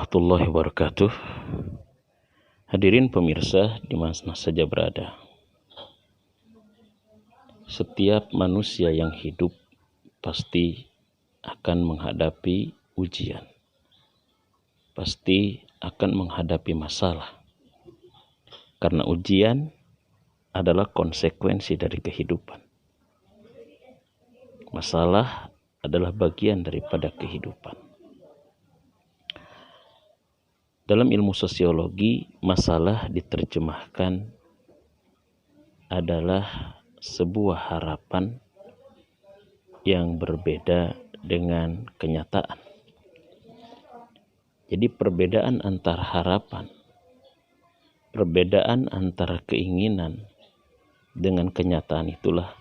warahmatullahi wabarakatuh. Hadirin pemirsa di mana saja berada. Setiap manusia yang hidup pasti akan menghadapi ujian. Pasti akan menghadapi masalah. Karena ujian adalah konsekuensi dari kehidupan. Masalah adalah bagian daripada kehidupan. Dalam ilmu sosiologi, masalah diterjemahkan adalah sebuah harapan yang berbeda dengan kenyataan. Jadi perbedaan antara harapan, perbedaan antara keinginan dengan kenyataan itulah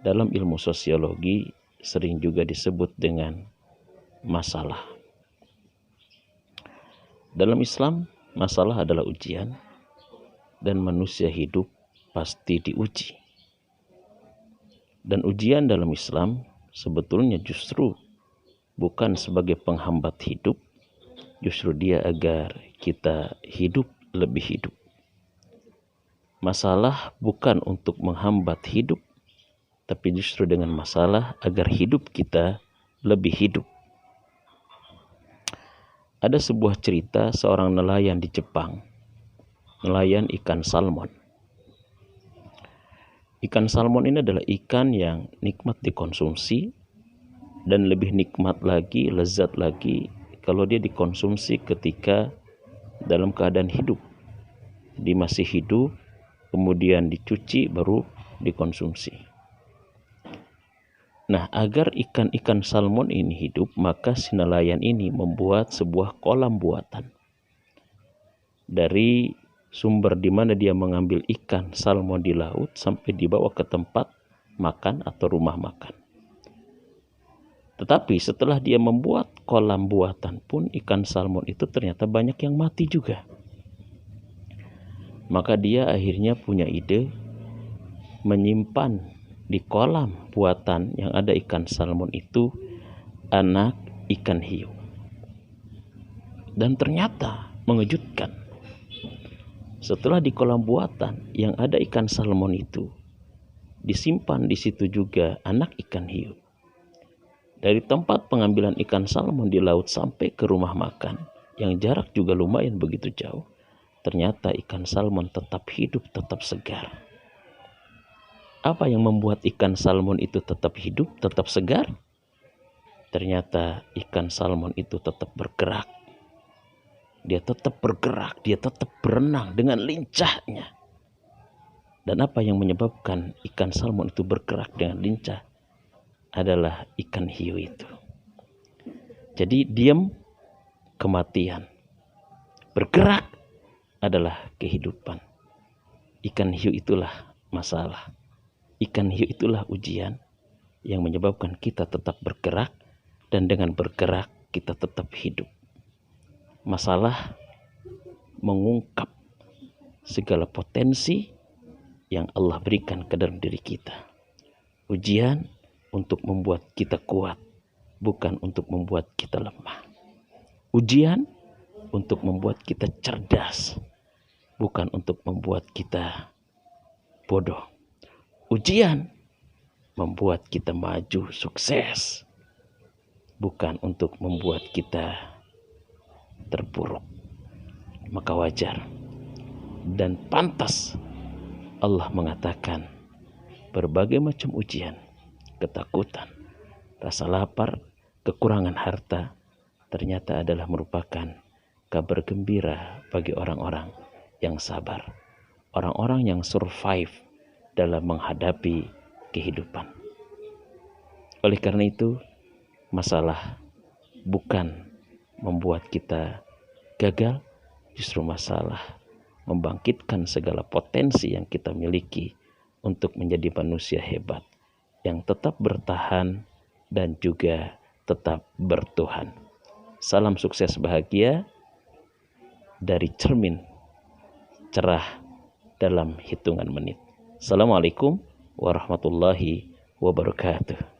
dalam ilmu sosiologi sering juga disebut dengan masalah. Dalam Islam, masalah adalah ujian dan manusia hidup pasti diuji. Dan ujian dalam Islam sebetulnya justru bukan sebagai penghambat hidup, justru dia agar kita hidup lebih hidup. Masalah bukan untuk menghambat hidup, tapi justru dengan masalah agar hidup kita lebih hidup. Ada sebuah cerita seorang nelayan di Jepang, nelayan ikan salmon. Ikan salmon ini adalah ikan yang nikmat dikonsumsi dan lebih nikmat lagi, lezat lagi kalau dia dikonsumsi ketika dalam keadaan hidup. Dia masih hidup, kemudian dicuci baru dikonsumsi. Nah, agar ikan-ikan salmon ini hidup, maka si nelayan ini membuat sebuah kolam buatan. Dari sumber di mana dia mengambil ikan salmon di laut sampai dibawa ke tempat makan atau rumah makan. Tetapi setelah dia membuat kolam buatan pun ikan salmon itu ternyata banyak yang mati juga. Maka dia akhirnya punya ide menyimpan di kolam buatan yang ada ikan salmon itu anak ikan hiu. Dan ternyata mengejutkan. Setelah di kolam buatan yang ada ikan salmon itu disimpan di situ juga anak ikan hiu. Dari tempat pengambilan ikan salmon di laut sampai ke rumah makan yang jarak juga lumayan begitu jauh, ternyata ikan salmon tetap hidup, tetap segar. Apa yang membuat ikan salmon itu tetap hidup, tetap segar? Ternyata ikan salmon itu tetap bergerak. Dia tetap bergerak, dia tetap berenang dengan lincahnya. Dan apa yang menyebabkan ikan salmon itu bergerak dengan lincah adalah ikan hiu itu. Jadi diam, kematian. Bergerak adalah kehidupan. Ikan hiu itulah masalah. Ikan hiu itulah ujian yang menyebabkan kita tetap bergerak, dan dengan bergerak kita tetap hidup. Masalah mengungkap segala potensi yang Allah berikan ke dalam diri kita. Ujian untuk membuat kita kuat, bukan untuk membuat kita lemah. Ujian untuk membuat kita cerdas, bukan untuk membuat kita bodoh. Ujian membuat kita maju sukses, bukan untuk membuat kita terpuruk. Maka wajar dan pantas Allah mengatakan berbagai macam ujian, ketakutan, rasa lapar, kekurangan harta ternyata adalah merupakan kabar gembira bagi orang-orang yang sabar, orang-orang yang survive dalam menghadapi kehidupan. Oleh karena itu, masalah bukan membuat kita gagal, justru masalah membangkitkan segala potensi yang kita miliki untuk menjadi manusia hebat yang tetap bertahan dan juga tetap bertuhan. Salam sukses bahagia dari cermin cerah dalam hitungan menit. Assalamualaikum warahmatullahi wabarakatuh.